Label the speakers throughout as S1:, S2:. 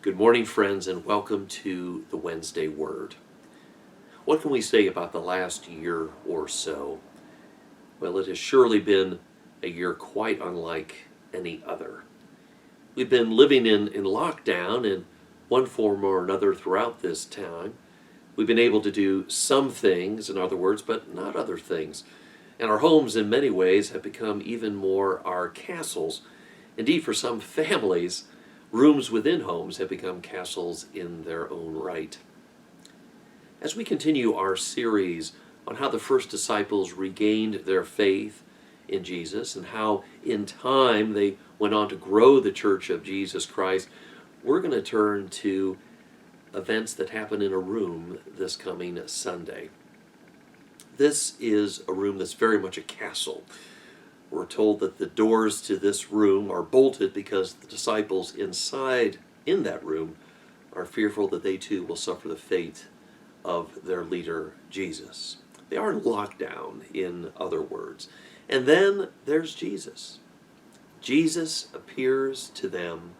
S1: Good morning, friends, and welcome to the Wednesday Word. What can we say about the last year or so? Well, it has surely been a year quite unlike any other. We've been living in lockdown in one form or another throughout this time. We've been able to do some things, in other words, but not other things. And our homes, in many ways, have become even more our castles. Indeed, for some families, rooms within homes have become castles in their own right. As we continue our series on how the first disciples regained their faith in Jesus and how in time they went on to grow the Church of Jesus Christ, we're going to turn to events that happen in a room this coming Sunday. This is a room that's very much a castle. We're told that the doors to this room are bolted because the disciples inside in that room are fearful that they too will suffer the fate of their leader, Jesus. They are locked down, in other words. And then there's Jesus. Jesus appears to them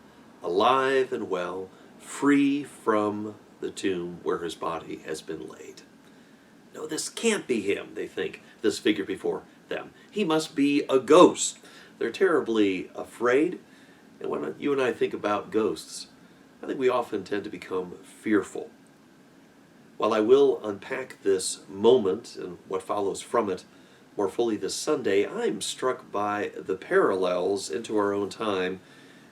S1: alive and well, free from the tomb where his body has been laid. No, this can't be him, they think, this figure before them. He must be a ghost. They're terribly afraid. And when you and I think about ghosts, I think we often tend to become fearful. While I will unpack this moment and what follows from it more fully this Sunday, I'm struck by the parallels into our own time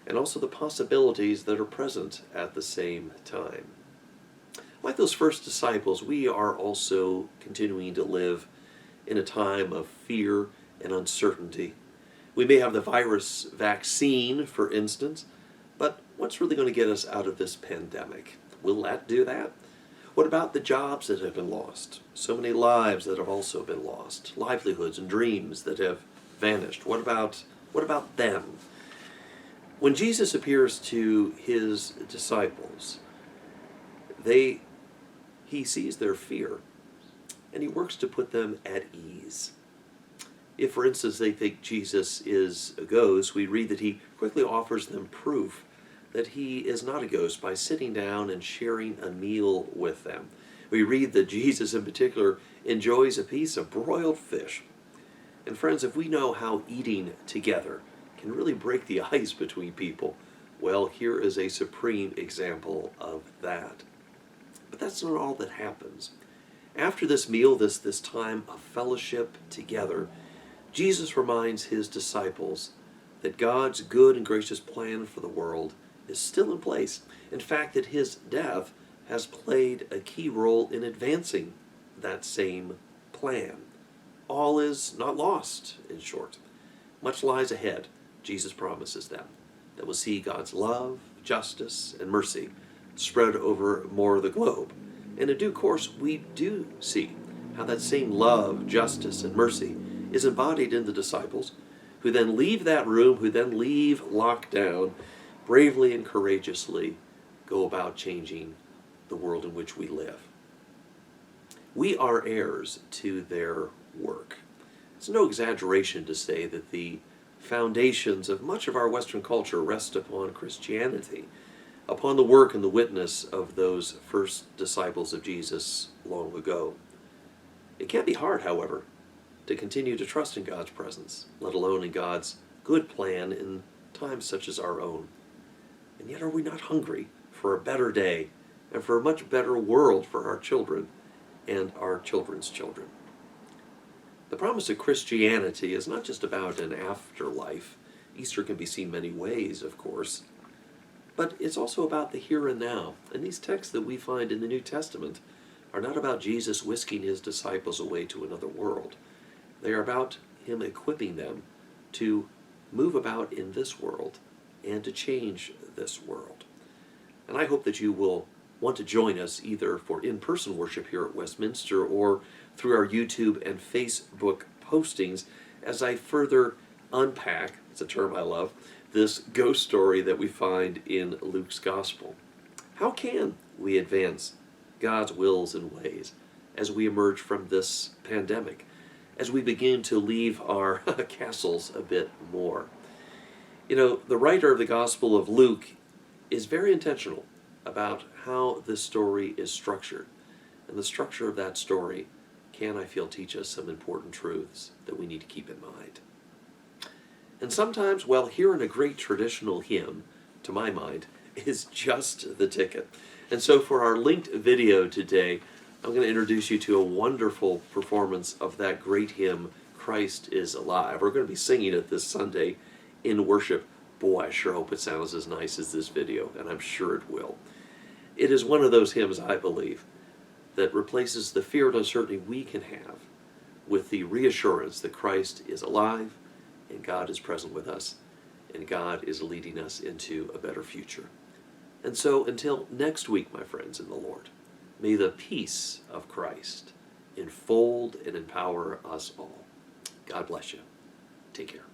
S1: and also the possibilities that are present at the same time. Like those first disciples, we are also continuing to live in a time of fear and uncertainty. We may have the virus vaccine, for instance, but what's really going to get us out of this pandemic? Will that do that? What about the jobs that have been lost? So many lives that have also been lost, livelihoods and dreams that have vanished. What about them? When Jesus appears to his disciples, he sees their fear, and he works to put them at ease. If, for instance, they think Jesus is a ghost, we read that he quickly offers them proof that he is not a ghost by sitting down and sharing a meal with them. We read that Jesus, in particular, enjoys a piece of broiled fish. And friends, if we know how eating together can really break the ice between people, well, here is a supreme example of that. But that's not all that happens. After this meal, this time of fellowship together, Jesus reminds his disciples that God's good and gracious plan for the world is still in place. In fact, that his death has played a key role in advancing that same plan. All is not lost, in short. Much lies ahead, Jesus promises them, that will see God's love, justice, and mercy spread over more of the globe. And in due course, we do see how that same love, justice, and mercy is embodied in the disciples, who then leave that room, who then leave lockdown, bravely and courageously go about changing the world in which we live. We are heirs to their work. It's no exaggeration to say that the foundations of much of our Western culture rest upon Christianity, upon the work and the witness of those first disciples of Jesus long ago. It can be hard, however, to continue to trust in God's presence, let alone in God's good plan in times such as our own. And yet, are we not hungry for a better day and for a much better world for our children and our children's children? The promise of Christianity is not just about an afterlife. Easter can be seen many ways, of course. But it's also about the here and now. And these texts that we find in the New Testament are not about Jesus whisking his disciples away to another world. They are about him equipping them to move about in this world and to change this world. And I hope that you will want to join us either for in-person worship here at Westminster or through our YouTube and Facebook postings as I further unpack, it's a term I love, this ghost story that we find in Luke's Gospel. How can we advance God's wills and ways as we emerge from this pandemic, as we begin to leave our castles a bit more? You know, the writer of the Gospel of Luke is very intentional about how this story is structured. And the structure of that story can, I feel, teach us some important truths that we need to keep in mind. And sometimes, well, hearing a great traditional hymn, to my mind, is just the ticket. And so for our linked video today, I'm going to introduce you to a wonderful performance of that great hymn, Christ is Alive. We're going to be singing it this Sunday in worship. Boy, I sure hope it sounds as nice as this video, and I'm sure it will. It is one of those hymns, I believe, that replaces the fear and uncertainty we can have with the reassurance that Christ is alive, and God is present with us, and God is leading us into a better future. And so until next week, my friends in the Lord, may the peace of Christ enfold and empower us all. God bless you. Take care.